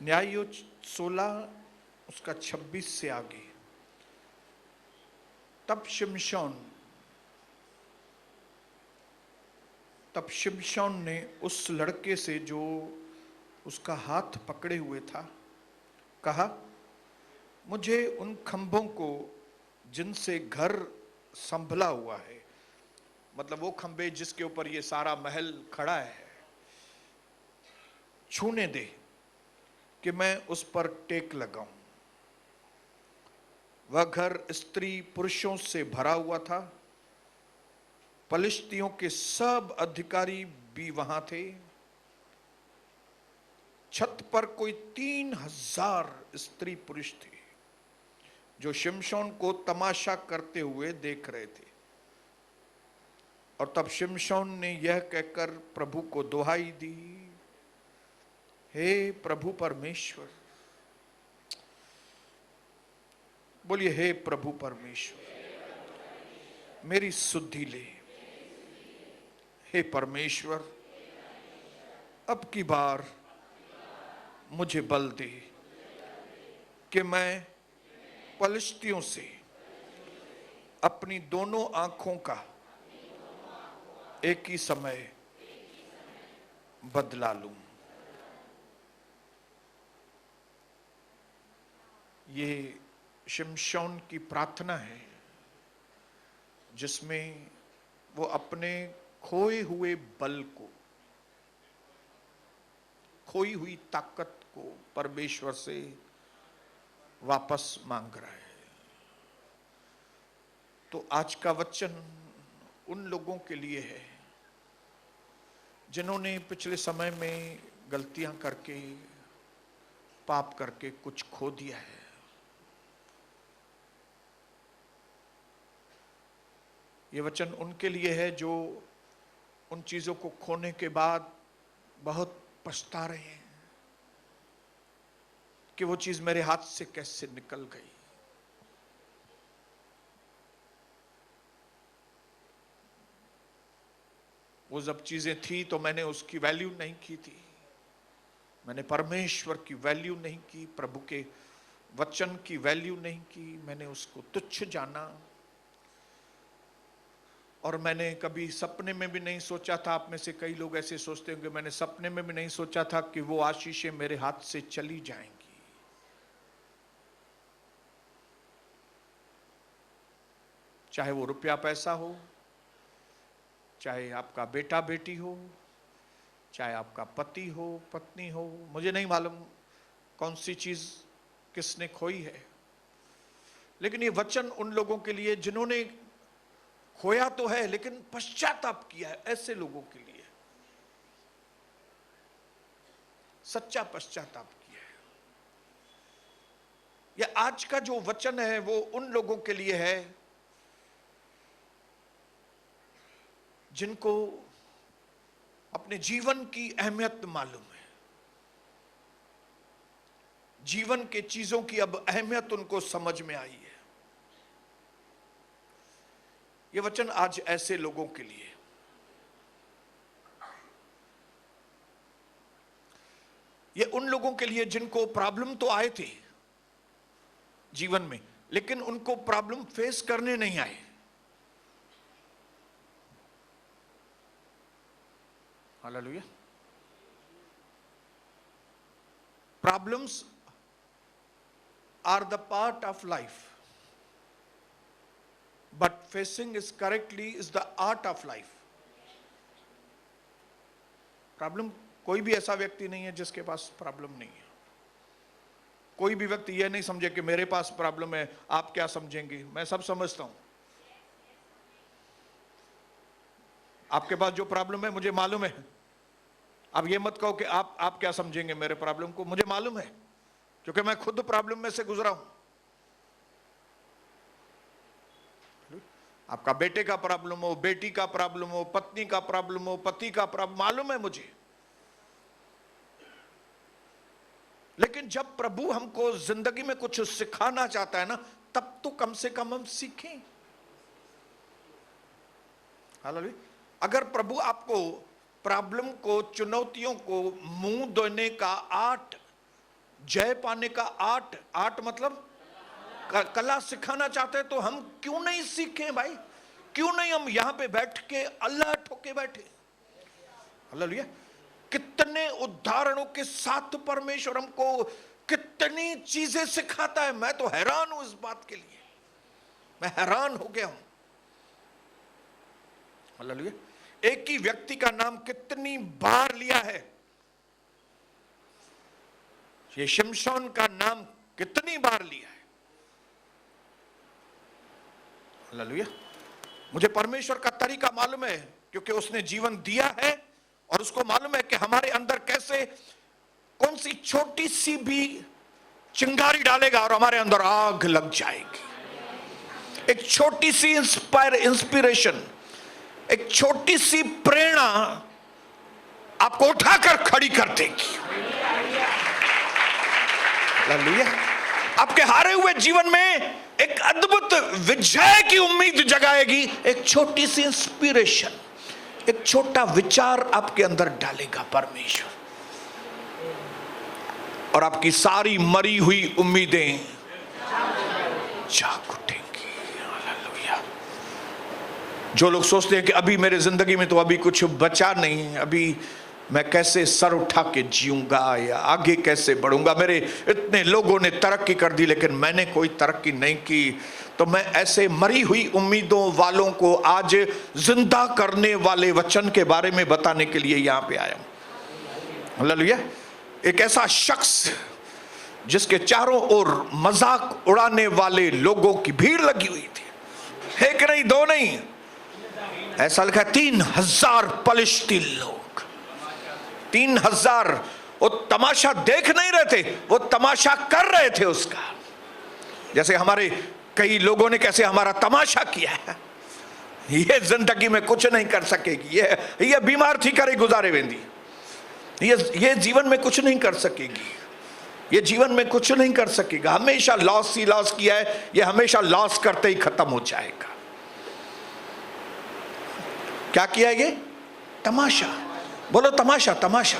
न्याययुग 16 उसका 26 से आगे। तब शिमशोन ने उस लड़के से जो उसका हाथ पकड़े हुए था कहा, मुझे उन खंभों को जिनसे घर संभला हुआ है, मतलब वो खंभे जिसके ऊपर ये सारा महल खड़ा है, छूने दे कि मैं उस पर टेक लगाऊं। वह घर स्त्री पुरुषों से भरा हुआ था। पलिश्तियों के सब अधिकारी भी वहां थे। छत पर कोई 3000 स्त्री पुरुष थे जो शिमशोन को तमाशा करते हुए देख रहे थे। और तब शिमशोन ने यह कहकर प्रभु को दुहाई दी, हे प्रभु परमेश्वर, बोलिए, हे प्रभु परमेश्वर, मेरी सुधि ले। हे परमेश्वर, अब की बार मुझे बल दे कि मैं पलिश्तियों से अपनी दोनों आंखों का एक ही समय बदला लूं। ये शिमशोन की प्रार्थना है जिसमें वो अपने खोए हुए बल को, खोई हुई ताकत को परमेश्वर से वापस मांग रहा है। तो आज का वचन उन लोगों के लिए है जिन्होंने पिछले समय में गलतियां करके, पाप करके कुछ खो दिया है। ये वचन उनके लिए है जो उन चीजों को खोने के बाद बहुत पछता रहे हैं कि वो चीज मेरे हाथ से कैसे निकल गई। वो जब चीजें थी तो मैंने उसकी वैल्यू नहीं की थी, मैंने परमेश्वर की वैल्यू नहीं की, प्रभु के वचन की वैल्यू नहीं की, मैंने उसको तुच्छ जाना। और मैंने कभी सपने में भी नहीं सोचा था, आप में से कई लोग ऐसे सोचते होंगे, मैंने सपने में भी नहीं सोचा था कि वो आशीषें मेरे हाथ से चली जाएंगी। चाहे वो रुपया पैसा हो, चाहे आपका बेटा बेटी हो, चाहे आपका पति हो, पत्नी हो, मुझे नहीं मालूम कौन सी चीज किसने खोई है, लेकिन ये वचन उन लोगों के लिए जिन्होंने खोया तो है लेकिन पश्चाताप किया है, ऐसे लोगों के लिए सच्चा पश्चाताप किया है। यह आज का जो वचन है वो उन लोगों के लिए है जिनको अपने जीवन की अहमियत मालूम है, जीवन के चीजों की अब अहमियत उनको समझ में आई है। ये वचन आज ऐसे लोगों के लिए, ये उन लोगों के लिए जिनको प्रॉब्लम तो आए थे जीवन में, लेकिन उनको प्रॉब्लम फेस करने नहीं आए। Hallelujah. Problems are the part of life, but facing is correctly is the art of life. Problem, कोई भी ऐसा व्यक्ति नहीं है जिसके पास प्रॉब्लम नहीं है। कोई भी व्यक्ति यह नहीं समझे कि मेरे पास प्रॉब्लम है, आप क्या समझेंगे, मैं सब समझता हूं। आपके पास जो प्रॉब्लम है मुझे मालूम है। अब ये मत कहो कि आप क्या समझेंगे मेरे प्रॉब्लम को, मुझे मालूम है क्योंकि मैं खुद प्रॉब्लम में से गुजरा हूं। आपका बेटे का प्रॉब्लम हो, बेटी का प्रॉब्लम हो, पत्नी का प्रॉब्लम हो, पति का प्रॉब्लम, मालूम है मुझे। लेकिन जब प्रभु हमको जिंदगी में कुछ सिखाना चाहता है ना, तब तो कम से कम हम सीखें। हालेलुया। अगर प्रभु आपको प्रॉब्लम को, चुनौतियों को मुंह देने का आर्ट जय पाने का आर्ट, आर्ट मतलब कला सिखाना चाहते हैं, तो हम क्यों नहीं सीखें भाई? क्यों नहीं हम यहां पे बैठ के अल्लाह ठोके बैठे? हालेलुया। कितने उदाहरणों के साथ परमेश्वर हमको कितनी चीजें सिखाता है। मैं तो हैरान हूं इस बात के लिए, मैं हैरान हो गया हूं। हालेलुया। एक ही व्यक्ति का नाम कितनी बार लिया है। ये शिमशोन का नाम कितनी बार लिया है। हालेलुया। मुझे परमेश्वर का तरीका मालूम है, क्योंकि उसने जीवन दिया है और उसको मालूम है कि हमारे अंदर कैसे कौन सी छोटी सी भी चिंगारी डालेगा और हमारे अंदर आग लग जाएगी। एक छोटी सी इंस्पिरेशन, एक छोटी सी प्रेरणा आपको उठाकर खड़ी कर देगी। हालेलुया। आपके हारे हुए जीवन में एक अद्भुत विजय की उम्मीद जगाएगी। एक छोटी सी इंस्पिरेशन, एक छोटा विचार आपके अंदर डालेगा परमेश्वर, और आपकी सारी मरी हुई उम्मीदें जाग उठेंगी। हालेलुया। जो लोग सोचते हैं कि अभी मेरे जिंदगी में तो अभी कुछ बचा नहीं, अभी मैं कैसे सर उठा के जीऊंगा या आगे कैसे बढ़ूंगा, मेरे इतने लोगों ने तरक्की कर दी लेकिन मैंने कोई तरक्की नहीं की, तो मैं ऐसे मरी हुई उम्मीदों वालों को आज जिंदा करने वाले वचन के बारे में बताने के लिए यहां पे आया हूं। हालेलुया। एक ऐसा शख्स जिसके चारों ओर मजाक उड़ाने वाले लोगों की भीड़ लगी हुई थी, एक नहीं दो नहीं, ऐसा लिखा 3000 पलिश्ती लोग। 3000 वो तमाशा देख नहीं रहे थे, वो तमाशा कर रहे थे उसका। जैसे हमारे कई लोगों ने कैसे हमारा तमाशा किया है। ये जिंदगी में कुछ नहीं कर सकेगी, ये बीमार थी करे गुजारे वेंदी, ये जीवन में कुछ नहीं कर सकेगी, ये जीवन में कुछ नहीं कर सकेगा, हमेशा लॉस ही लॉस किया है, ये हमेशा लॉस करते ही खत्म हो जाएगा। क्या किया ये? तमाशा। बोलो तमाशा, तमाशा।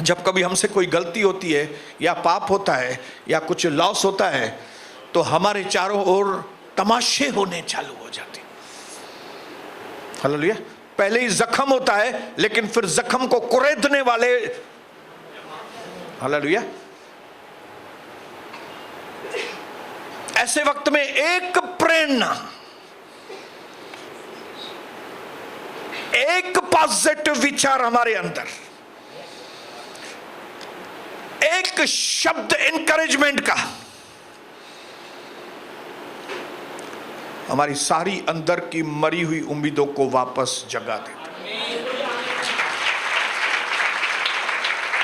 जब कभी हमसे कोई गलती होती है या पाप होता है या कुछ लॉस होता है, तो हमारे चारों ओर तमाशे होने चालू हो जाते। हालेलुया। पहले ही जख्म होता है, लेकिन फिर जख्म को कुरेदने वाले, हालेलुया। ऐसे वक्त में एक प्रेरणा, एक पॉजिटिव विचार हमारे अंदर, एक शब्द इंकरेजमेंट का हमारी सारी अंदर की मरी हुई उम्मीदों को वापस जगा देता।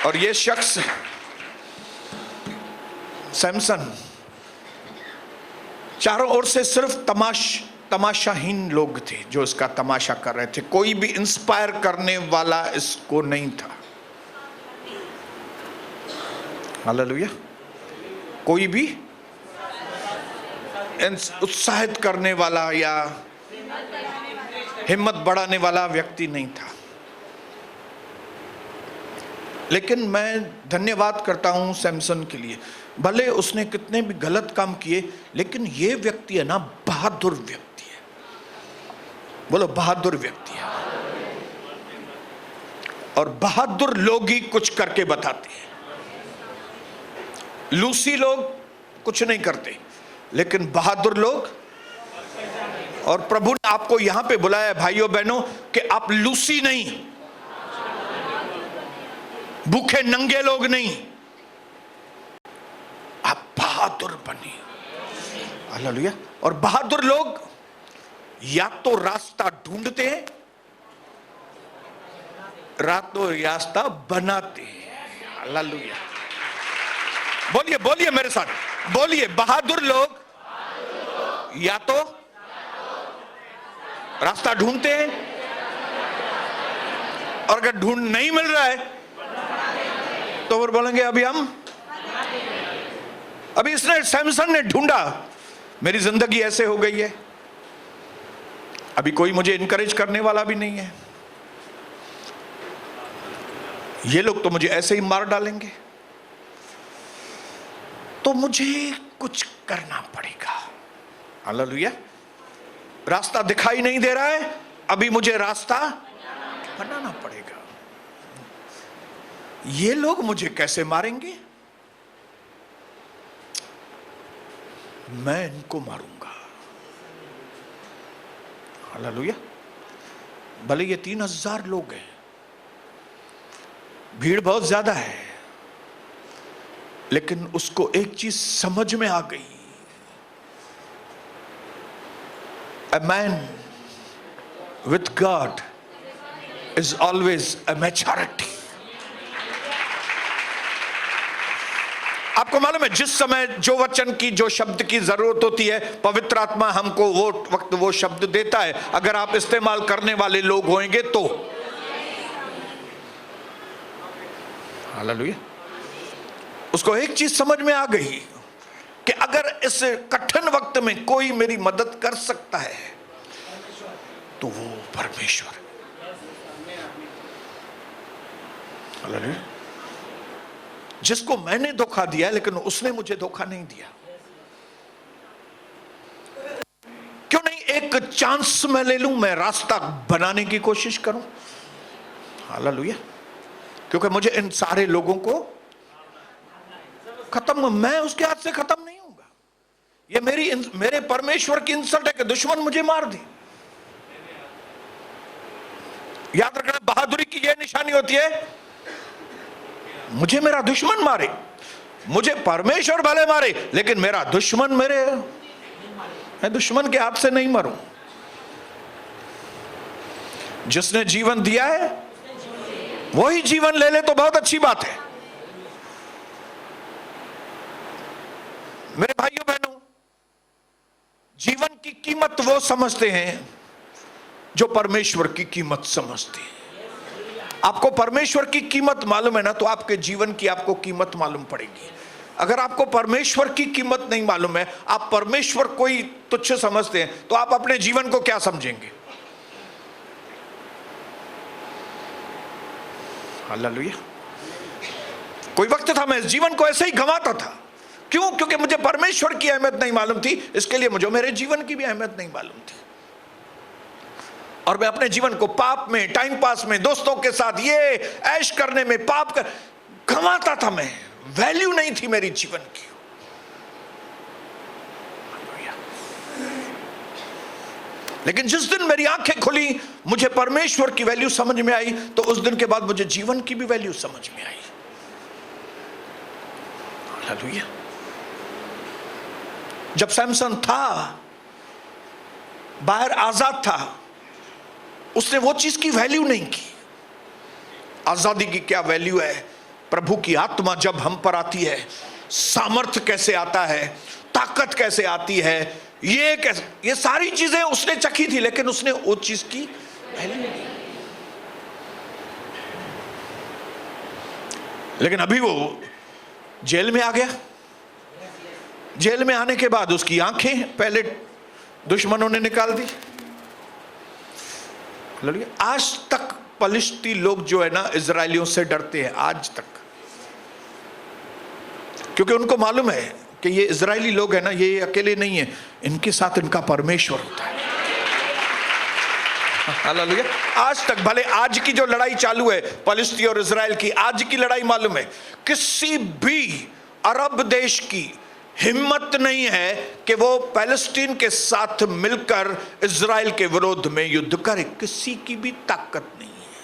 और ये शख्स सैमसन, चारों ओर से सिर्फ तमाशाहीन लोग थे जो इसका तमाशा कर रहे थे। कोई भी इंस्पायर करने वाला इसको नहीं था। हालेलुया। कोई भी उत्साहित करने वाला या हिम्मत बढ़ाने वाला व्यक्ति नहीं था। लेकिन मैं धन्यवाद करता हूं सैमसन के लिए। भले उसने कितने भी गलत काम किए, लेकिन ये व्यक्ति है ना, बहादुर व्यक्ति है। बोलो बहादुर व्यक्ति है। और बहादुर लोग ही कुछ करके बताते हैं। लूसी लोग कुछ नहीं करते, लेकिन बहादुर लोग। और प्रभु ने आपको यहां पे बुलाया भाइयों बहनों कि आप लूसी नहीं, भूखे नंगे लोग नहीं, आप बहादुर बनिए। हालेलुया। और बहादुर लोग या तो रास्ता ढूंढते हैं, रास्ता बनाते हैं। हालेलुया। बोलिए बोलिए मेरे साथ, बोलिए बहादुर लोग या तो रास्ता ढूंढते हैं, और अगर ढूंढ नहीं मिल रहा है तो वो बोलेंगे अभी इसने सैमसन ने ढूंढा, मेरी जिंदगी ऐसे हो गई है, अभी कोई मुझे इनकरेज करने वाला भी नहीं है। ये लोग तो मुझे ऐसे ही मार डालेंगे, तो मुझे कुछ करना पड़ेगा। हालेलुया। रास्ता दिखाई नहीं दे रहा है, अभी मुझे रास्ता बनाना पड़ेगा। ये लोग मुझे कैसे मारेंगे, मैं इनको मारूंगा। हालेलुया। भले ये 3000 लोग हैं, भीड़ बहुत ज्यादा है, लेकिन उसको एक चीज समझ में आ गई, a man with God is always a maturity। आपको मालूम है, जिस समय जो वचन की, जो शब्द की जरूरत होती है, पवित्र आत्मा हमको वो वक्त वो शब्द देता है। अगर आप इस्तेमाल करने वाले लोग होंगे तो। हालेलुया। उसको एक चीज समझ में आ गई कि अगर इस कठिन वक्त में कोई मेरी मदद कर सकता है तो वो परमेश्वर। हालेलुया। जिसको मैंने धोखा दिया, लेकिन उसने मुझे धोखा नहीं दिया। क्यों नहीं एक चांस मैं ले लूं, मैं रास्ता बनाने की कोशिश करूं। हालेलुया। क्योंकि मुझे इन सारे लोगों को खत्म, मैं उसके हाथ से खत्म नहीं होऊंगा। ये मेरे परमेश्वर की इंसल्ट है कि दुश्मन मुझे मार दे। याद रखना, बहादुरी की यह निशानी होती है, मुझे मेरा दुश्मन मारे, मुझे परमेश्वर भले मारे, लेकिन मेरा दुश्मन मैं दुश्मन के हाथ से नहीं मरूं। जिसने जीवन दिया है वही जीवन ले ले तो बहुत अच्छी बात है। मेरे भाइयों बहनों, जीवन की कीमत वो समझते हैं जो परमेश्वर की कीमत समझते हैं। आपको परमेश्वर की कीमत मालूम है ना, तो आपके जीवन की आपको कीमत मालूम पड़ेगी। अगर आपको परमेश्वर की कीमत नहीं मालूम है, आप परमेश्वर को ही तुच्छ समझते हैं, तो आप अपने जीवन को क्या समझेंगे। हालेलुया। कोई वक्त था मैं इस जीवन को ऐसे ही गंवाता था। क्यों? क्योंकि मुझे परमेश्वर की अहमियत नहीं मालूम थी, इसके लिए मुझे मेरे जीवन की भी अहमियत नहीं मालूम थी। और मैं अपने जीवन को पाप में, टाइम पास में, दोस्तों के साथ ये ऐश करने में, पाप कर गंवाता था। मैं वैल्यू नहीं थी मेरी जीवन की। लेकिन जिस दिन मेरी आंखें खुली, मुझे परमेश्वर की वैल्यू समझ में आई, तो उस दिन के बाद मुझे जीवन की भी वैल्यू समझ में आई। हालेलुया। जब सैमसन था, बाहर आजाद था, उसने वो चीज की वैल्यू नहीं की। आजादी की क्या वैल्यू है, प्रभु की आत्मा जब हम पर आती है, सामर्थ्य कैसे आता है, ताकत कैसे आती है, ये कैसे, ये सारी चीजें उसने चखी थी, लेकिन उसने वो चीज की वैल्यू नहीं। लेकिन अभी वो जेल में आ गया। जेल में आने के बाद उसकी आंखें पहले दुश्मनों ने निकाल दी। आज तक पलिश्ती लोग जो है ना, इजरायलियों से डरते हैं आज तक, क्योंकि उनको मालूम है कि ये इजरायली लोग है ना, ये अकेले नहीं है, इनके साथ इनका परमेश्वर होता है। हालेलुया। आज तक, भले आज की जो लड़ाई चालू है पलिश्ती और इजराइल की, आज की लड़ाई मालूम है, किसी भी अरब देश की हिम्मत नहीं है कि वो पैलेस्टीन के साथ मिलकर इजराइल के विरोध में युद्ध करे। किसी की भी ताकत नहीं है।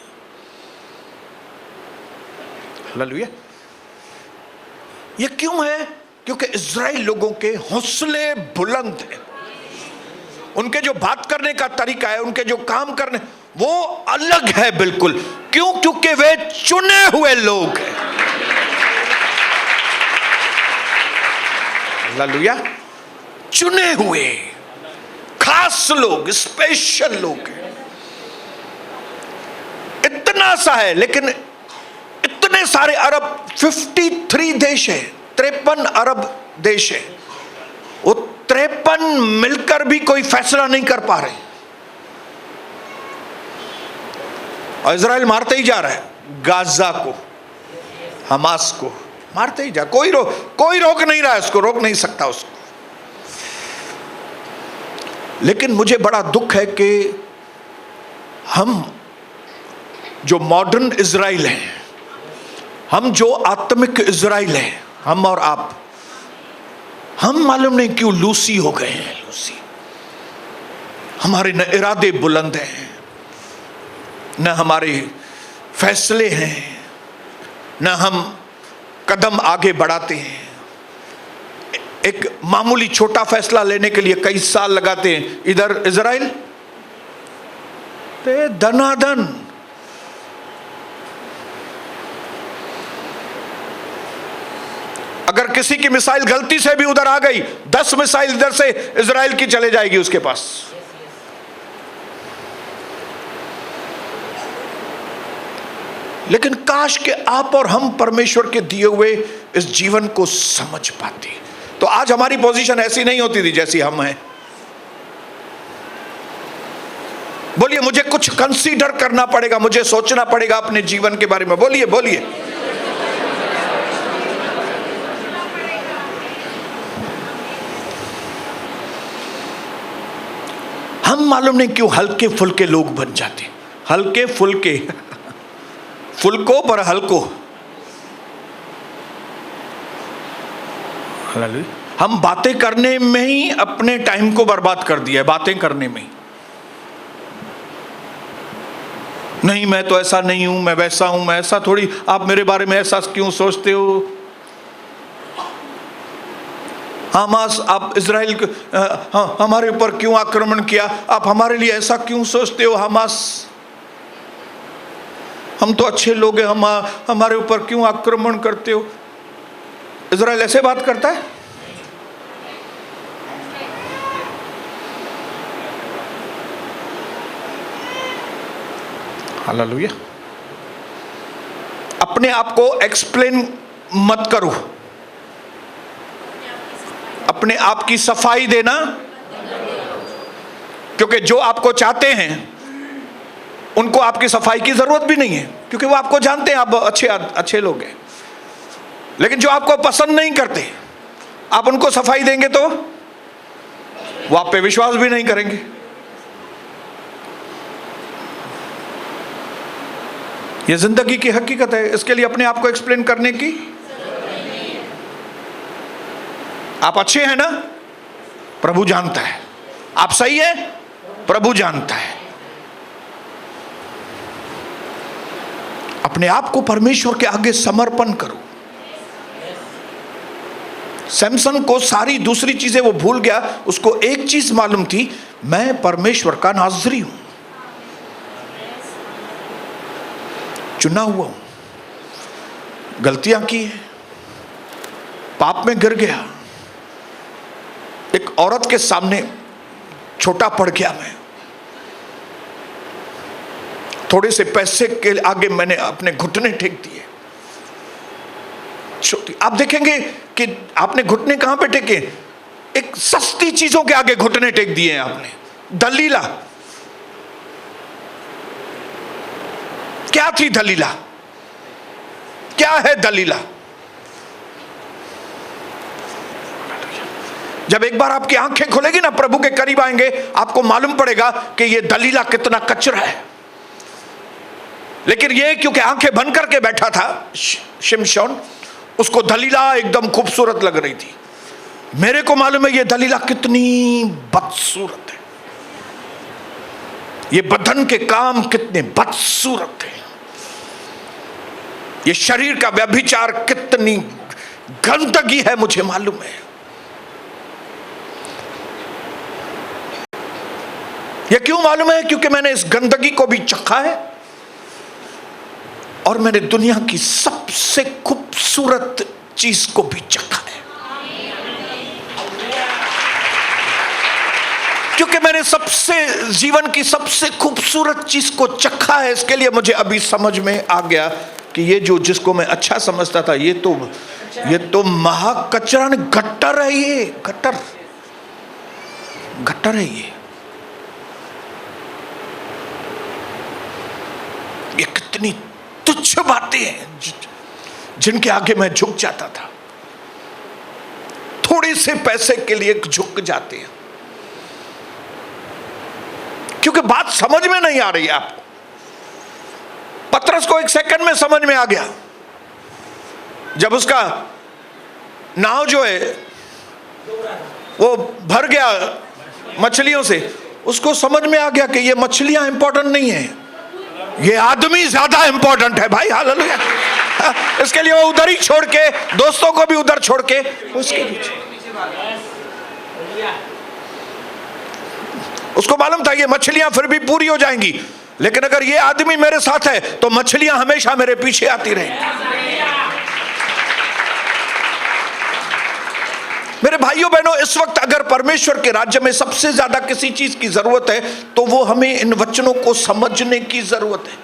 हालेलुया। ये क्यों है? क्योंकि इजराइल लोगों के हौसले बुलंद हैं, उनके जो बात करने का तरीका है, उनके जो काम करने, वो अलग है बिल्कुल। क्यों? क्योंकि वे चुने हुए लोग हैं। हालेलुया। चुने हुए खास लोग, स्पेशल लोग हैं। इतना सा है, लेकिन इतने सारे अरब, 53 देश है, 53 अरब देश है, वो 53 मिलकर भी कोई फैसला नहीं कर पा रहे, और इजराइल मारते ही जा रहा है गाजा को। हमास को मारते ही जा, कोई रोक नहीं रहा है उसको, रोक नहीं सकता उसको। लेकिन मुझे बड़ा दुख है कि हम जो मॉडर्न इजराइल हैं, हम जो आत्मिक इजराइल हैं, हम और आप, हम मालूम नहीं क्यों लूसी हो गए हैं। लूसी, हमारे न इरादे बुलंद हैं, न हमारे फैसले हैं, न हम कदम आगे बढ़ाते हैं। एक मामूली छोटा फैसला लेने के लिए कई साल लगाते हैं। इधर इजराइल धनाधन, अगर किसी की मिसाइल गलती से भी उधर आ गई, 10 मिसाइल इधर से इजराइल की चले जाएगी उसके पास। लेकिन काश कि आप और हम परमेश्वर के दिए हुए इस जीवन को समझ पाते, तो आज हमारी पोजीशन ऐसी नहीं होती थी जैसी हम हैं। बोलिए, मुझे कुछ कंसीडर करना पड़ेगा, मुझे सोचना पड़ेगा अपने जीवन के बारे में। बोलिए बोलिए। हम मालूम नहीं क्यों हल्के फुल्के लोग बन जाते, हल्के फुल्के, फुल्को पर हल्को। हम बातें करने में ही अपने टाइम को बर्बाद कर दिया है, बातें करने में। नहीं, मैं तो ऐसा नहीं हूं, मैं वैसा हूं, मैं ऐसा थोड़ी, आप मेरे बारे में ऐसा क्यों सोचते हो? हमास, आप इजराइल हमारे ऊपर क्यों आक्रमण किया, आप हमारे लिए ऐसा क्यों सोचते हो? हमास, हम तो अच्छे लोग हैं, हमारे ऊपर क्यों आक्रमण करते हो? इजराइल ऐसे बात करता है? हालेलुया। अपने आप को एक्सप्लेन मत करो, अपने आप की सफाई देना, क्योंकि जो आपको चाहते हैं उनको आपकी सफाई की जरूरत भी नहीं है, क्योंकि वो आपको जानते हैं, आप अच्छे लोग हैं। लेकिन जो आपको पसंद नहीं करते, आप उनको सफाई देंगे तो वो आप पे विश्वास भी नहीं करेंगे। ये जिंदगी की हकीकत है। इसके लिए अपने आप को एक्सप्लेन करने की, आप अच्छे हैं ना, प्रभु जानता है। आप सही है, प्रभु जानता है। अपने आप को परमेश्वर के आगे समर्पण करो। सैमसन को सारी दूसरी चीजें वो भूल गया, उसको एक चीज मालूम थी, मैं परमेश्वर का नाज़री हूं, चुना हुआ हूं। गलतियां की है, पाप में गिर गया, एक औरत के सामने छोटा पड़ गया, मैं थोड़े से पैसे के आगे मैंने अपने घुटने टेक दिए। आप देखेंगे कि आपने घुटने कहां पे टेके? एक सस्ती चीजों के आगे घुटने टेक दिए हैं आपने। दलीला क्या थी? दलीला क्या है? दलीला, जब एक बार आपकी आंखें खुलेगी ना, प्रभु के करीब आएंगे, आपको मालूम पड़ेगा कि ये दलीला कितना कचरा है। लेकिन ये क्योंकि आंखें बंद करके बैठा था शिमशोन, उसको दलीला एकदम खूबसूरत लग रही थी। मेरे को मालूम है ये दलीला कितनी बदसूरत है, ये बदन के काम कितने बदसूरत है, ये शरीर का व्यभिचार कितनी गंदगी है, मुझे मालूम है। ये क्यों मालूम है? क्योंकि मैंने इस गंदगी को भी चखा है और मैंने दुनिया की सबसे खूबसूरत चीज को भी चखा है। क्योंकि मैंने सबसे जीवन की सबसे खूबसूरत चीज को चखा है, इसके लिए मुझे अभी समझ में आ गया कि ये जो जिसको मैं अच्छा समझता था, ये तो महाकचरा, गट्टर है, ये गट्टर है। ये कितनी तुच्छ बातें हैं जिनके आगे मैं झुक जाता था। थोड़े से पैसे के लिए झुक जाते हैं, क्योंकि बात समझ में नहीं आ रही है आपको। पतरस को एक सेकंड में समझ में आ गया, जब उसका नाव जो है वो भर गया मछलियों से, उसको समझ में आ गया कि ये मछलियां इंपॉर्टेंट नहीं है, ये आदमी ज्यादा इंपॉर्टेंट है भाई। हालेलुया। इसके लिए वो उधर ही छोड़ के, दोस्तों को भी उधर छोड़ के उसके पीछे। उसको मालूम था ये मछलियां फिर भी पूरी हो जाएंगी, लेकिन अगर ये आदमी मेरे साथ है तो मछलियां हमेशा मेरे पीछे आती रहेंगी। मेरे भाइयों बहनों, इस वक्त अगर परमेश्वर के राज्य में सबसे ज्यादा किसी चीज की जरूरत है तो वो हमें इन वचनों को समझने की जरूरत है।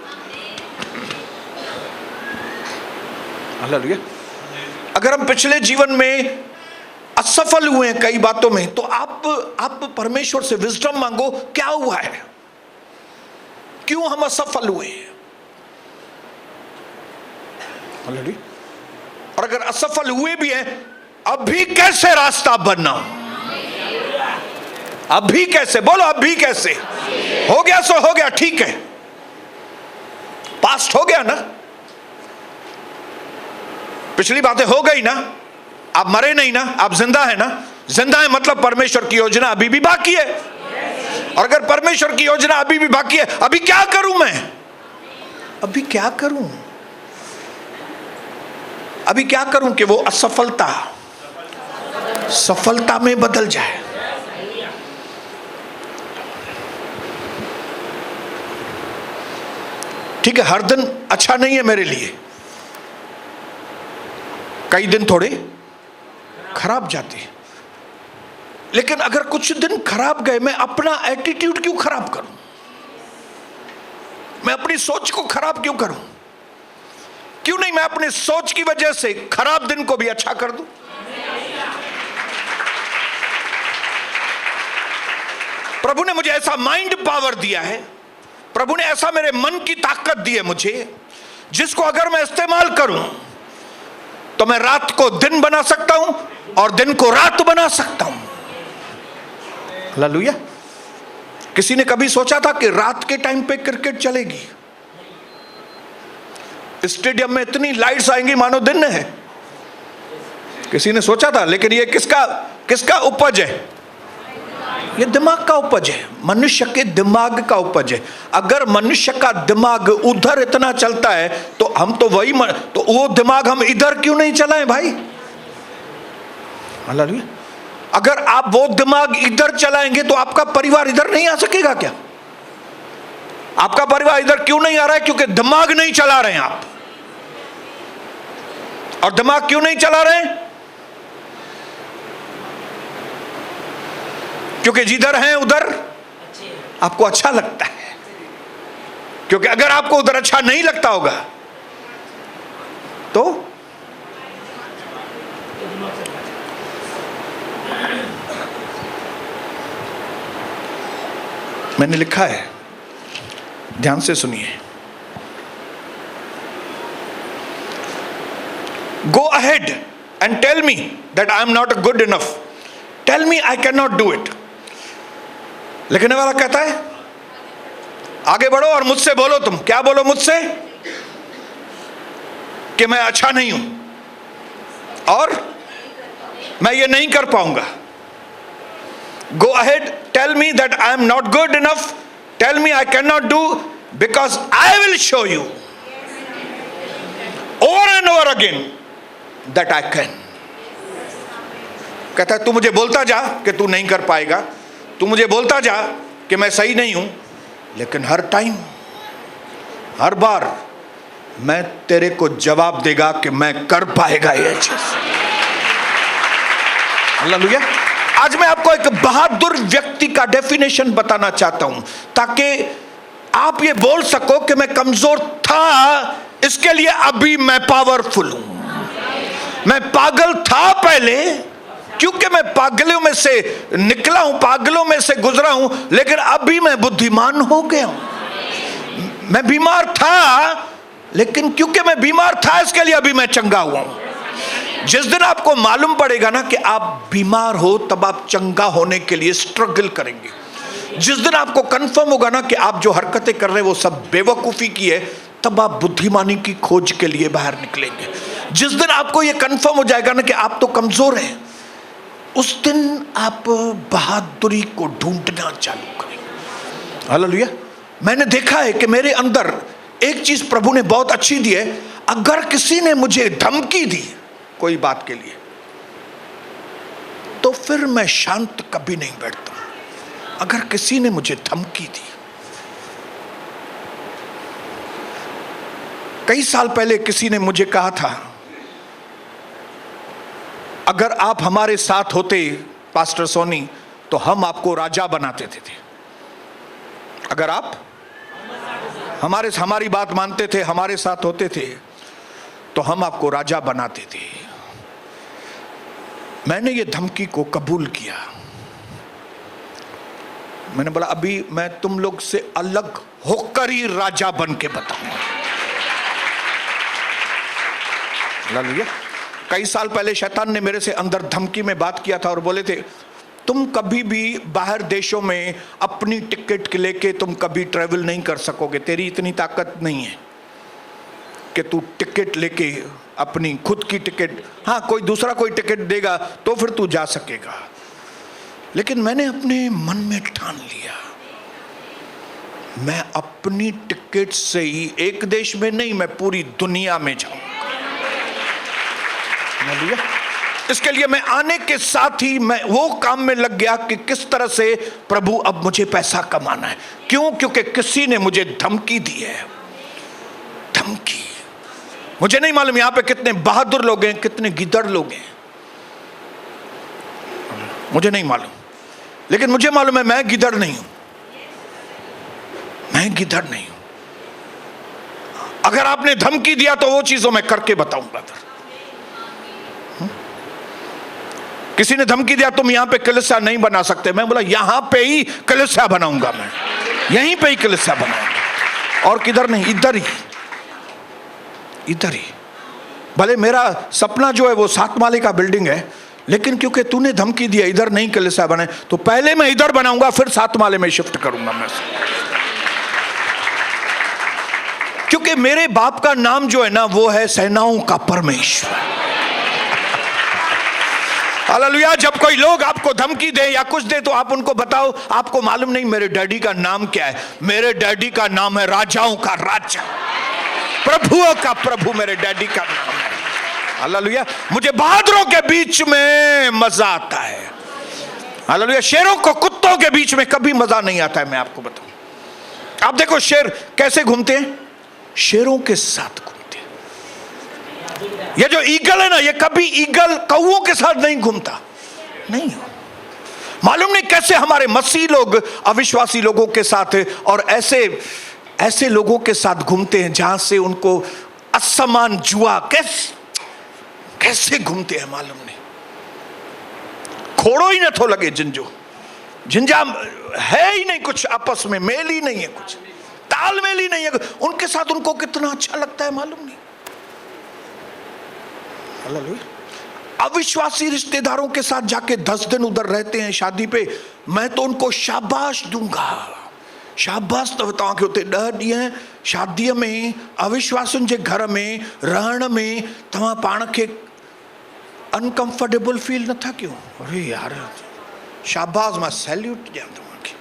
हालेलुया। अगर हम पिछले जीवन में असफल हुए हैं कई बातों में, तो आप परमेश्वर से विजडम मांगो, क्या हुआ है, क्यों हम असफल हुए हैं। हालेलुया। और अगर असफल हुए भी हैं, अभी कैसे रास्ता बनाऊं, अभी कैसे, बोलो अभी कैसे। हो गया सो हो गया, ठीक है, पास्ट हो गया ना, पिछली बातें हो गई ना, आप मरे नहीं ना, आप जिंदा है ना। जिंदा है मतलब परमेश्वर की योजना अभी भी बाकी है। और अगर परमेश्वर की योजना अभी भी बाकी है, अभी क्या करूं मैं, अभी क्या करूं, अभी क्या करूं कि वो असफलता सफलता में बदल जाए। ठीक है, हर दिन अच्छा नहीं है मेरे लिए, कई दिन थोड़े खराब जाते हैं, लेकिन अगर कुछ दिन खराब गए, मैं अपना एटीट्यूड क्यों खराब करूं, मैं अपनी सोच को खराब क्यों करूं। क्यों नहीं मैं अपने सोच की वजह से खराब दिन को भी अच्छा कर दूं। प्रभु ने मुझे ऐसा माइंड पावर दिया है, प्रभु ने ऐसा मेरे मन की ताकत दी है मुझे, जिसको अगर मैं इस्तेमाल करूं तो मैं रात को दिन बना सकता हूं और दिन को रात बना सकता हूं। हालेलुया। किसी ने कभी सोचा था कि रात के टाइम पे क्रिकेट चलेगी? स्टेडियम में इतनी लाइट्स आएंगी मानो दिन में है, किसी ने सोचा था? लेकिन ये किसका उपज है? ये दिमाग का उपज है, मनुष्य के दिमाग का उपज है। अगर मनुष्य का दिमाग उधर इतना चलता है तो हम तो तो वो दिमाग हम इधर क्यों नहीं चलाएं भाई? हालेलुया। अगर आप वो दिमाग इधर चलाएंगे तो आपका परिवार इधर नहीं आ सकेगा क्या? आपका परिवार इधर क्यों नहीं आ रहा है? क्योंकि दिमाग नहीं चला रहे हैं आप। और दिमाग क्यों नहीं चला रहे हैं? क्योंकि जिधर हैं उधर आपको अच्छा लगता है। क्योंकि अगर आपको उधर अच्छा नहीं लगता होगा तो मैंने लिखा है, ध्यान से सुनिए। Go ahead and tell me that I am not good enough. Tell me I cannot do it. लिखने वाला कहता है आगे बढ़ो और मुझसे बोलो। तुम क्या बोलो मुझसे? कि मैं अच्छा नहीं हूं और मैं ये नहीं कर पाऊंगा। Go ahead, tell me that I am not good enough. Tell me I cannot do, because I will show you over and over again that I can. कहता है तू मुझे बोलता जा कि तू नहीं कर पाएगा, तू मुझे बोलता जा कि मैं सही नहीं हूं, लेकिन हर टाइम, हर बार मैं तेरे को जवाब देगा कि मैं कर पाएगा ये चीज। हालेलुया। आज मैं आपको एक बहादुर व्यक्ति का डेफिनेशन बताना चाहता हूं, ताकि आप ये बोल सको कि मैं कमजोर था, इसके लिए अभी मैं पावरफुल हूं। मैं पागल था पहले, क्योंकि मैं पागलों में से निकला हूं, पागलों में से गुजरा हूं, लेकिन अभी मैं बुद्धिमान हो गया हूं। मैं बीमार था, लेकिन क्योंकि मैं बीमार था इसके लिए अभी मैं चंगा हुआ हूं। जिस दिन आपको मालूम पड़ेगा ना कि आप बीमार हो, तब आप चंगा होने के लिए स्ट्रगल करेंगे। जिस दिन आपको कंफर्म होगा ना कि आप जो हरकतें कर रहे हैं वो सब बेवकूफ़ी की है, तब आप बुद्धिमानी की खोज के लिए बाहर निकलेंगे। जिस दिन आपको ये कंफर्म हो जाएगा ना कि आप तो कमज़ोर हैं, उस दिन आप बहादुरी को ढूंढना चालू करेंगे। हालेलुया। मैंने देखा है कि मेरे अंदर एक चीज़ प्रभु ने बहुत अच्छी दी है। अगर किसी ने मुझे धमकी दी कोई बात के लिए, तो फिर मैं शांत कभी नहीं बैठता। अगर किसी ने मुझे धमकी दी, कई साल पहले किसी ने मुझे कहा था, अगर आप हमारे साथ होते पास्टर सोनी, तो हम आपको राजा बना देते थे। अगर आप हमारी बात मानते थे, हमारे साथ होते थे, तो हम आपको राजा बनाते थे। मैंने ये धमकी को कबूल किया। मैंने बोला अभी मैं तुम लोग से अलग होकर ही राजा बन के बताऊंगा। हालेलुया। कई साल पहले शैतान ने मेरे से अंदर धमकी में बात किया था और बोले थे, तुम कभी भी बाहर देशों में अपनी टिकट लेके तुम कभी ट्रैवल नहीं कर सकोगे। तेरी इतनी ताकत नहीं है कि तू टिकट लेके अपनी खुद की टिकट, हाँ कोई दूसरा कोई टिकट देगा तो फिर तू जा सकेगा। लेकिन मैंने अपने मन में ठान लिया, मैं अपनी टिकट से ही एक देश में नहीं, मैं पूरी दुनिया में जाऊंगा। इसके लिए मैं आने के साथ ही मैं वो काम में लग गया कि किस तरह से प्रभु अब मुझे पैसा कमाना है। क्यों? क्योंकि किसी ने मुझे धमकी दी है। धमकी, मुझे नहीं मालूम यहां पे कितने बहादुर लोग हैं, कितने गिदड़ लोग हैं, मुझे नहीं मालूम, लेकिन मुझे मालूम है मैं गिदड़ नहीं हूं। मैं गिदड़ नहीं हूं। अगर आपने धमकी दिया तो वो चीजों में करके बताऊंगा। किसी ने धमकी दिया तुम यहां पे कलीसिया नहीं बना सकते, मैं बोला यहां पे ही कलीसिया बनाऊंगा, मैं यहीं पे ही कलीसिया बनाऊंगा, और किधर नहीं, इधर ही, इधर ही। भले मेरा सपना जो है वो 7 माले का बिल्डिंग है, लेकिन क्योंकि तूने धमकी दिया इधर नहीं कलीसिया बने, तो पहले मैं इधर बनाऊंगा, फिर 7 माले में शिफ्ट करूंगा मैं। क्योंकि मेरे बाप का नाम जो है ना वो है सेनाओं का परमेश्वर। हालेलुया। जब कोई लोग आपको धमकी दे या कुछ दे तो आप उनको बताओ, आपको मालूम नहीं मेरे डैडी का नाम क्या है? मेरे डैडी का नाम है राजाओं का राजा, प्रभुओं का प्रभु मेरे डैडी का नाम है। हालेलुया। मुझे बहादुरों के बीच में मजा आता है। हालेलुया। शेरों को कुत्तों के बीच में कभी मजा नहीं आता है, मैं आपको बताऊं। आप देखो शेर कैसे घूमते हैं, शेरों के साथ घूमते हैं। ये जो ईगल है ना, ये कभी ईगल कौओं के साथ नहीं घूमता, नहीं। मालूम नहीं कैसे हमारे मसीह लोग अविश्वासी लोगों के साथ और ऐसे लोगों के साथ घूमते हैं जहां से उनको असमान जुआ कैसे घूमते हैं मालूम नहीं। खोड़ो ही न थो लगे जिंजा है ही नहीं, कुछ आपस में मेल ही नहीं है, कुछ तालमेल ही नहीं है उनके साथ। उनको कितना अच्छा लगता है मालूम नहीं। हालेलुया। अविश्वासी रिश्तेदारों के साथ जाके 10 दिन उधर रहते हैं शादी पे, मैं तो उनको शाबाश दूंगा, शाबाश तव्हां खे उते 10 ॾींहं शादीअ में अविश्वासुनि जे घर में रहण में तव्हां पाण खे अनकंफर्टेबल फील नथा कयो। अरे यार शाबाश, मां सैल्यूट ॾियां तव्हांखे।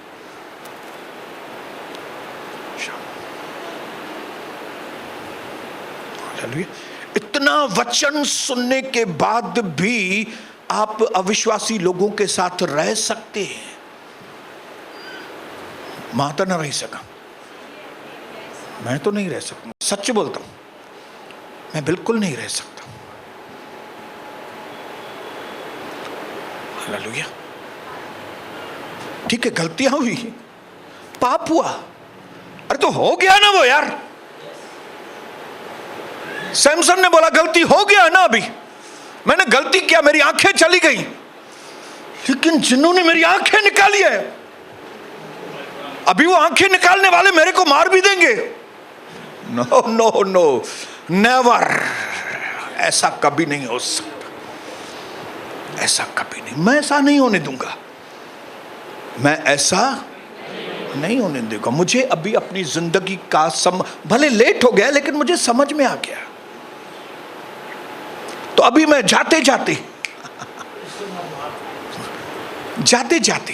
हालेलुया। इतना वचन सुनने के बाद भी आप अविश्वासी लोगों के साथ रह सकते हैं। मां तो न रह सका, मैं तो नहीं रह सकता, सच बोलता हूं, मैं बिल्कुल नहीं रह सकता। हालेलुया। ठीक है, गलतियां हुई, पाप हुआ, अरे तो हो गया ना वो यार। सैमसन ने बोला गलती हो गया ना, अभी मैंने गलती किया, मेरी आंखें चली गई, लेकिन जिन्होंने मेरी आंखें निकाली है, अभी वो आंखें निकालने वाले मेरे को मार भी देंगे, नो नो नो, नेवर, ऐसा कभी नहीं हो सकता, ऐसा कभी नहीं, मैं ऐसा नहीं होने दूंगा, मैं ऐसा नहीं होने दूंगा। मुझे अभी अपनी जिंदगी का भले लेट हो गया लेकिन मुझे समझ में आ गया, तो अभी मैं जाते जाते जाते जाते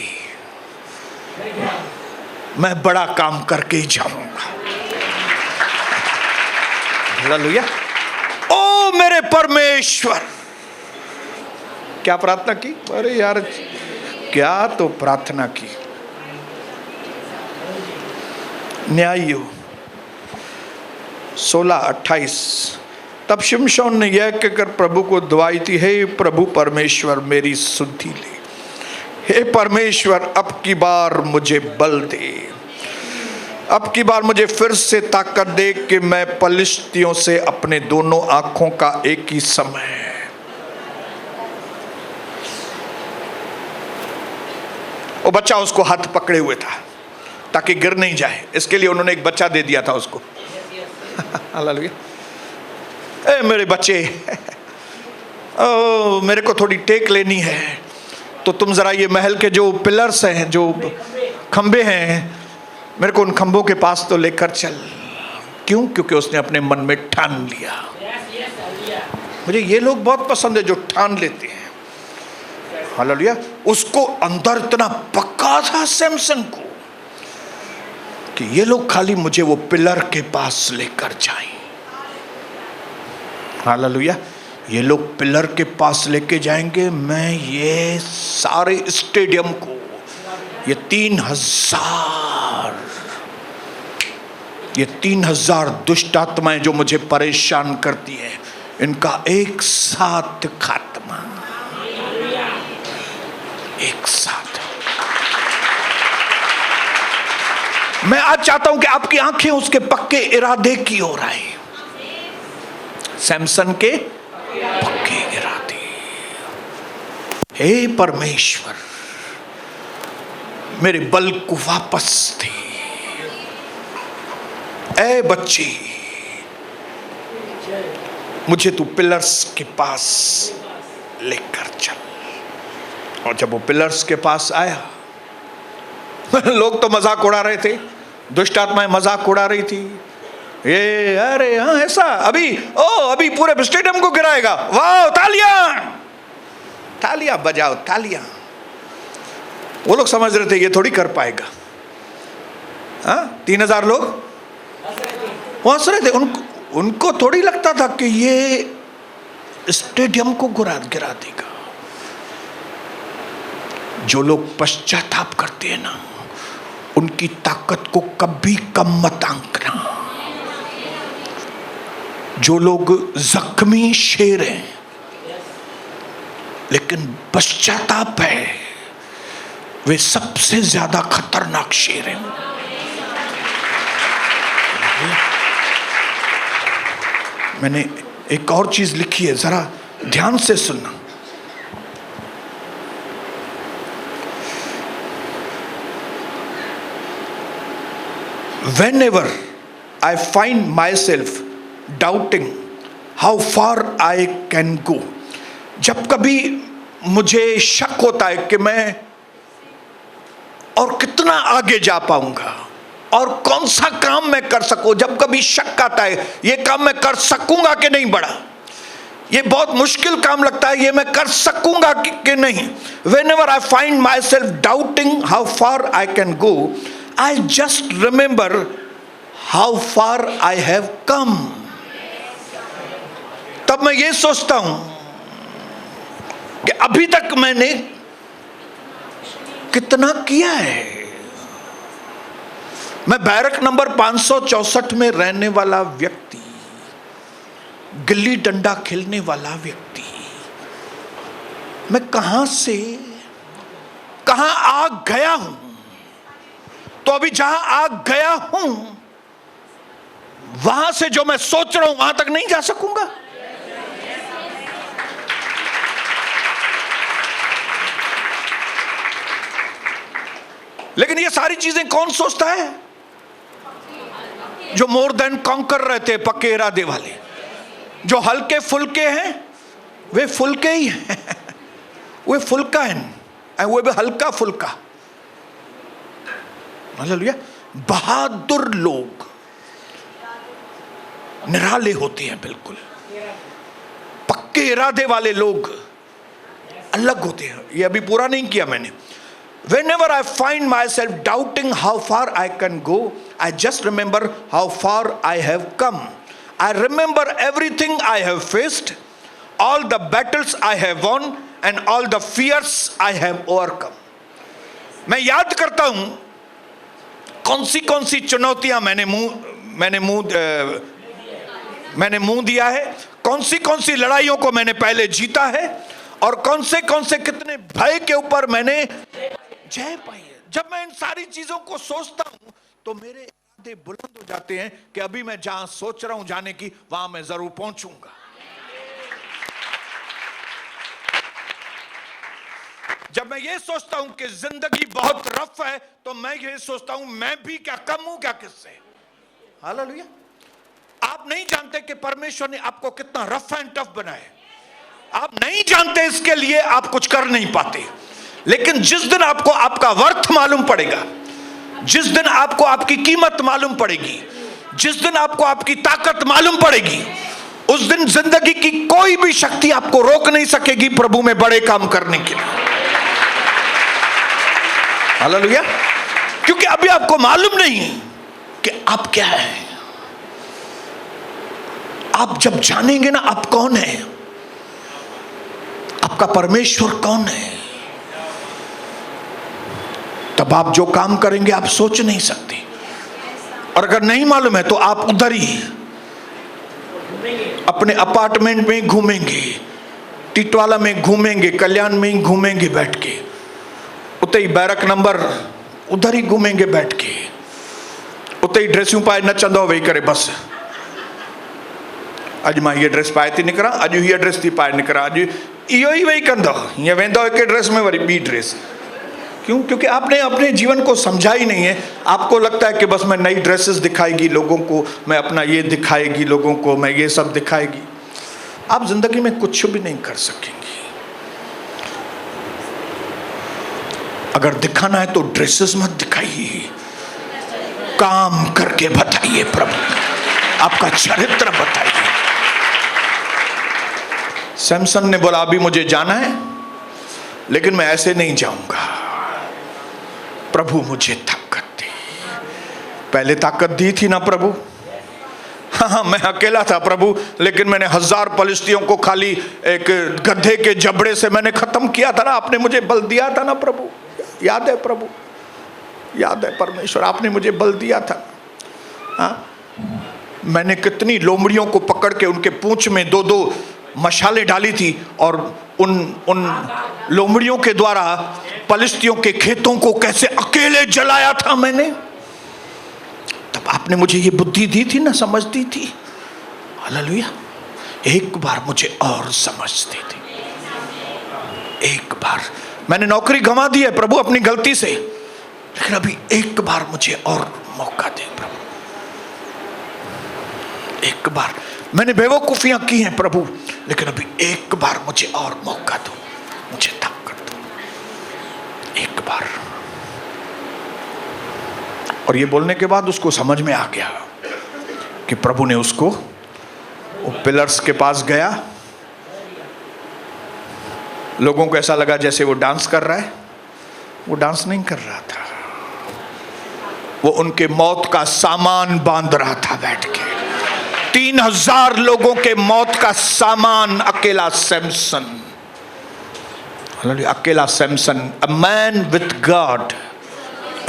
मैं बड़ा काम करके ही जाऊंगा। हालेलुया। ओ मेरे परमेश्वर, क्या प्रार्थना की? अरे यार क्या तो प्रार्थना की। न्यायियों 16:28, तब शिमशोन ने यह कहकर प्रभु को दुआई थी, हे प्रभु परमेश्वर मेरी सुधि ले, हे परमेश्वर अब की बार मुझे बल दे, अब की बार मुझे फिर से ताकत दे कि मैं पलिश्तियों से अपने दोनों आंखों का एक ही समय। वो बच्चा उसको हाथ पकड़े हुए था ताकि गिर नहीं जाए, इसके लिए उन्होंने एक बच्चा दे दिया था उसको। हालेलुया। ए मेरे बच्चे, ओ मेरे को थोड़ी टेक लेनी है, तो तुम जरा ये महल के जो पिलर्स हैं, जो खंबे हैं, मेरे को उन खंभों के पास तो लेकर चल। क्यों? क्योंकि उसने अपने मन में ठान लिया। मुझे ये लोग बहुत पसंद है जो ठान लेते हैं। हालेलुया। उसको अंदर इतना पक्का था सैमसन को कि ये लोग खाली मुझे वो पिलर के पास लेकर जाएं। हालेलुया। ये लोग पिलर के पास लेके जाएंगे, मैं ये सारे स्टेडियम को, ये 3000 दुष्ट आत्माएं जो मुझे परेशान करती हैं, इनका एक साथ खात्मा, एक साथ। मैं आज चाहता हूं कि आपकी आंखें उसके पक्के इरादे की ओर आए, सैमसन के पक्के इरादे। हे परमेश्वर मेरे बल को वापस दे। ऐ बच्चे, मुझे तू पिलर्स के पास लेकर चल। और जब वो पिलर्स के पास आया, लोग तो मजाक उड़ा रहे थे, दुष्ट आत्माएं मजाक उड़ा रही थी, ये अरे हाँ ऐसा, अभी पूरे स्टेडियम को गिराएगा, वाह तालियां, तालियां बजाओ तालियां। वो लोग समझ रहे थे ये थोड़ी कर पाएगा। हाँ 3000 लोग हंस रहे थे, उनको थोड़ी लगता था कि ये स्टेडियम को गिरा देगा। जो लोग पश्चाताप करते हैं ना, उनकी ताकत को कभी कम मत आंकना। जो लोग जख्मी शेर हैं लेकिन पश्चाताप है, वे सबसे ज्यादा खतरनाक शेर हैं। मैंने एक और चीज लिखी है, जरा ध्यान से सुनना। Whenever I find myself doubting how far I can go, जब कभी मुझे शक होता है कि मैं और कितना आगे जा पाऊंगा और कौन सा काम मैं कर सकूं, जब कभी शक आता है ये काम मैं कर सकूंगा कि नहीं, बड़ा ये बहुत मुश्किल काम लगता है, ये मैं कर सकूंगा कि नहीं। Whenever I find myself doubting how far I can go, I just remember how far I have come. तब मैं ये सोचता हूं कि अभी तक मैंने कितना किया है। मैं बैरक नंबर 564 में रहने वाला व्यक्ति, गिल्ली डंडा खेलने वाला व्यक्ति, मैं कहां से कहां आ गया हूं। तो अभी जहां आ गया हूं, वहां से जो मैं सोच रहा हूं वहां तक नहीं जा सकूंगा। लेकिन ये सारी चीजें कौन सोचता है? जो मोर देन कॉन्कर रहते हैं, पक्के इरादे वाले। जो हल्के फुल्के हैं वे फुल्के ही हैं, वे फुल्का हैं, वो भी हल्का फुल्का। हालेलुया। बहादुर लोग निराले होते हैं, बिल्कुल पक्के इरादे वाले लोग अलग होते हैं। ये अभी पूरा नहीं किया मैंने। Whenever I find myself doubting how far I can go, I just remember how far I have come. I remember everything I have faced, all the battles I have won, and all the fears I have overcome. मैं याद करता हूं कौन सी चुनौतियां मैंने मुंह दिया है, कौन सी लड़ाइयों को मैंने पहले जीता है, और कौन से कितने भय के ऊपर मैंने जय पाई है। जब मैं इन सारी चीजों को सोचता हूं तो मेरे इरादे बुलंद हो जाते हैं कि अभी मैं जहां सोच रहा हूं जाने की, वहां मैं जरूर पहुंचूंगा। जब मैं ये सोचता हूं कि जिंदगी बहुत रफ है, तो मैं ये सोचता हूं मैं भी क्या कम हूं क्या किससे। हालेलुया। आप नहीं जानते कि परमेश्वर ने आपको कितना रफ एंड टफ बनाया। आप नहीं जानते, इसके लिए आप कुछ कर नहीं पाते। लेकिन जिस दिन आपको आपका वर्थ मालूम पड़ेगा, जिस दिन आपको आपकी कीमत मालूम पड़ेगी, जिस दिन आपको आपकी ताकत मालूम पड़ेगी, उस दिन जिंदगी की कोई भी शक्ति आपको रोक नहीं सकेगी प्रभु में बड़े काम करने के लिए। हालेलुया। क्योंकि अभी आपको मालूम नहीं कि आप क्या हैं। आप जब जानेंगे ना आप कौन है, आपका परमेश्वर कौन है, तब आप जो काम करेंगे आप सोच नहीं सकते। और अगर नहीं मालूम है तो आप उधर ही अपने अपार्टमेंट में घूमेंगे, टिटवाला में घूमेंगे, कल्याण में ही घूमेंगे बैठ के, उते ही बैरक नंबर उधर ही घूमेंगे बैठ के, उते ही ड्रेसूं पाए नचंदो वेही करे। बस अज मां ये ड्रेस पाए थी निकरा, अज ये ड्रेस थी पाए निकरा, अज इहो ही वेही कंदो, हीअं वेंदो हिकु ड्रेस में वरी ॿी ड्रेस। क्यों? क्योंकि आपने अपने जीवन को समझा ही नहीं है। आपको लगता है कि बस मैं नई ड्रेसेस दिखाएगी लोगों को, मैं अपना ये दिखाएगी लोगों को, मैं ये सब दिखाएगी। आप जिंदगी में कुछ भी नहीं कर सकेंगी। अगर दिखाना है तो ड्रेसेस मत दिखाइए, काम करके बताइए प्रभु, आपका चरित्र बताइए। सैमसन ने बोला अभी मुझे जाना है, लेकिन मैं ऐसे नहीं जाऊंगा, प्रभु मुझे ताकत दे। पहले ताकत दी थी ना प्रभु। हाँ, मैं अकेला था प्रभु, लेकिन मैंने 1000 पलिश्तियों को खाली एक गधे के जबड़े से मैंने खत्म किया था ना। आपने मुझे बल दिया था ना प्रभु, याद है प्रभु, याद है परमेश्वर, आपने मुझे बल दिया था। हाँ, मैंने कितनी लोमड़ियों को पकड़ के उनके पूंछ में 2-2 मशाले डाली थी, और उन लोमड़ियों के द्वारा पलिश्तियों के खेतों को कैसे अकेले जलाया था मैंने। तब आपने मुझे ये बुद्धि दी थी ना, समझ दी थी। हालेलुया। एक बार मुझे और समझ दी थी। एक बार मैंने नौकरी गंवा दी है प्रभु अपनी गलती से, लेकिन अभी एक बार मुझे और मौका दे प्रभु। एक बार मैंने बेवकूफियां की हैं प्रभु, लेकिन अभी एक बार मुझे और मौका दो, मुझे ताकत दो, एक बार। और ये बोलने के बाद उसको समझ में आ गया कि प्रभु ने उसको वो पिलर्स के पास गया। लोगों को ऐसा लगा जैसे वो डांस कर रहा है, वो डांस नहीं कर रहा था, वो उनके मौत का सामान बांध रहा था बैठ के। 3000 लोगों के मौत का सामान अकेला सैमसन, अकेला Samson. A man with God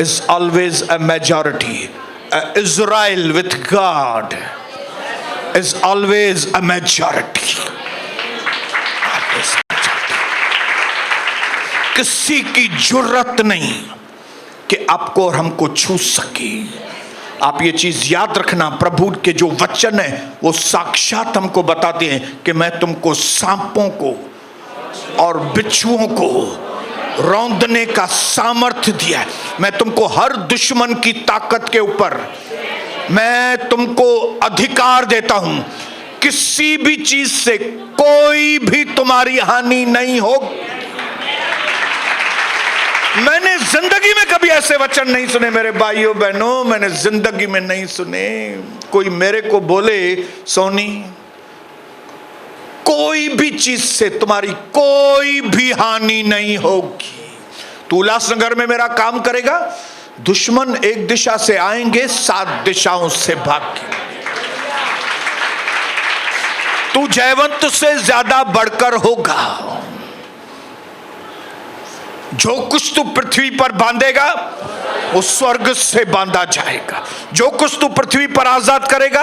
is always a majority, Israel with God is always a majority. किसी की जुर्रत नहीं कि आपको और हमको छू सके। आप ये चीज याद रखना, प्रभु के जो वचन है वो साक्षात हमको बताते हैं कि मैं तुमको सांपों को और बिच्छुओं को रौंदने का सामर्थ्य दिया है। मैं तुमको हर दुश्मन की ताकत के ऊपर मैं तुमको अधिकार देता हूं, किसी भी चीज से कोई भी तुम्हारी हानि नहीं हो। मैंने जिंदगी में कभी ऐसे वचन नहीं सुने मेरे भाइयों बहनों, मैंने जिंदगी में नहीं सुने। कोई मेरे को बोले सोनी कोई भी चीज से तुम्हारी कोई भी हानि नहीं होगी, तू उल्लासनगर में मेरा काम करेगा, दुश्मन एक दिशा से आएंगे 7 दिशाओं से भागेंगे। तू जयवंत से ज्यादा बढ़कर होगा। जो कुछ तू पृथ्वी पर बांधेगा वो स्वर्ग से बांधा जाएगा, जो कुछ तू पृथ्वी पर आजाद करेगा।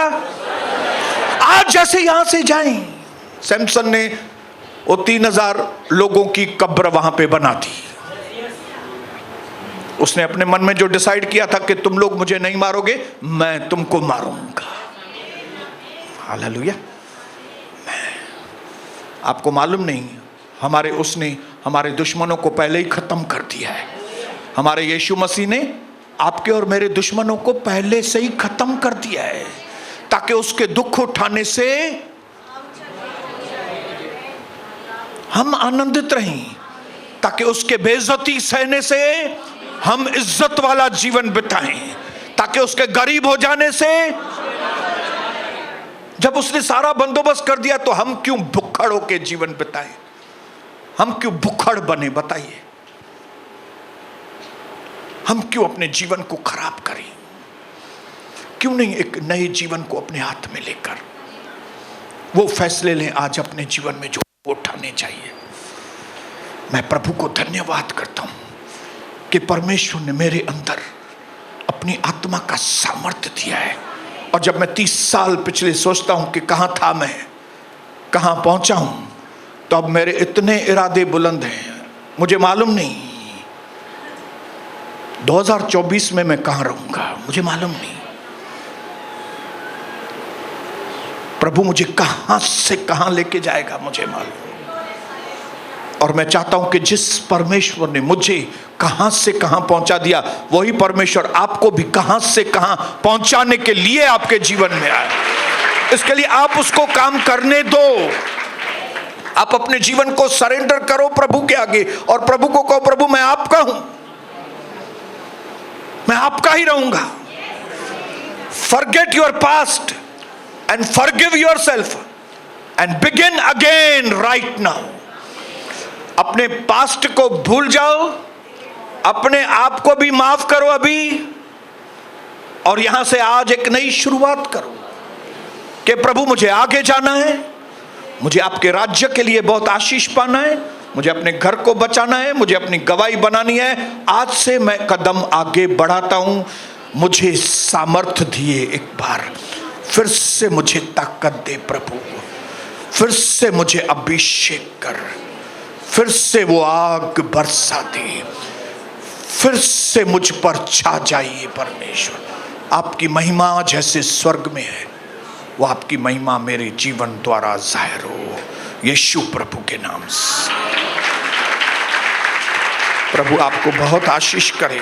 आज जैसे यहां से जाएं, सैमसन ने वो 3000 लोगों की कब्र वहां पे बना दी। उसने अपने मन में जो डिसाइड किया था कि तुम लोग मुझे नहीं मारोगे, मैं तुमको मारूंगा। हालेलुया। आपको मालूम नहीं, उसने हमारे दुश्मनों को पहले ही खत्म कर दिया है। हमारे यीशु मसीह ने आपके और मेरे दुश्मनों को पहले से ही खत्म कर दिया है, ताकि उसके दुख उठाने से हम आनंदित रहें, ताकि उसके बेइज्जती सहने से हम इज्जत वाला जीवन बिताएं, ताकि उसके गरीब हो जाने से, जब उसने सारा बंदोबस्त कर दिया तो हम क्यों भुक्खड़ होके जीवन बिताएं? हम क्यों भुक्खड़ बने बताइए? हम क्यों अपने जीवन को खराब करें? क्यों नहीं एक नए जीवन को अपने हाथ में लेकर वो फैसले लें आज अपने जीवन में जो उठाने चाहिए। मैं प्रभु को धन्यवाद करता हूं कि परमेश्वर ने मेरे अंदर अपनी आत्मा का सामर्थ्य दिया है। और जब मैं 30 साल पिछले सोचता हूं कि कहां था मैं, कहां पहुंचा हूं, तो अब मेरे इतने इरादे बुलंद हैं, मुझे मालूम नहीं 2024 में मैं कहां रहूंगा, मुझे मालूम नहीं। प्रभु मुझे कहां से कहां लेके जाएगा, मुझे मालूम। और मैं चाहता हूं कि जिस परमेश्वर ने मुझे कहां से कहां पहुंचा दिया, वही परमेश्वर आपको भी कहां से कहां पहुंचाने के लिए आपके जीवन में आया। इसके लिए आप उसको काम करने दो। आप अपने जीवन को सरेंडर करो प्रभु के आगे और प्रभु को कहो, प्रभु मैं आपका हूं, मैं आपका ही रहूंगा। Forget your past and forgive yourself and begin again right now. अपने पास्ट को भूल जाओ, अपने आप को भी माफ करो अभी, और यहां से आज एक नई शुरुआत करो कि प्रभु मुझे आगे जाना है, मुझे आपके राज्य के लिए बहुत आशीष पाना है, मुझे अपने घर को बचाना है, मुझे अपनी गवाही बनानी है। आज से मैं कदम आगे बढ़ाता हूं, मुझे सामर्थ्य दिए, एक बार फिर से मुझे ताकत दे प्रभु, फिर से मुझे अभिषेक कर, फिर से वो आग बरसा दे, फिर से मुझ पर छा जाइए परमेश्वर। आपकी महिमा जैसे स्वर्ग में है, वो आपकी महिमा मेरे जीवन द्वारा जाहिर हो, यीशु प्रभु के नाम से। प्रभु आपको बहुत आशीष करे।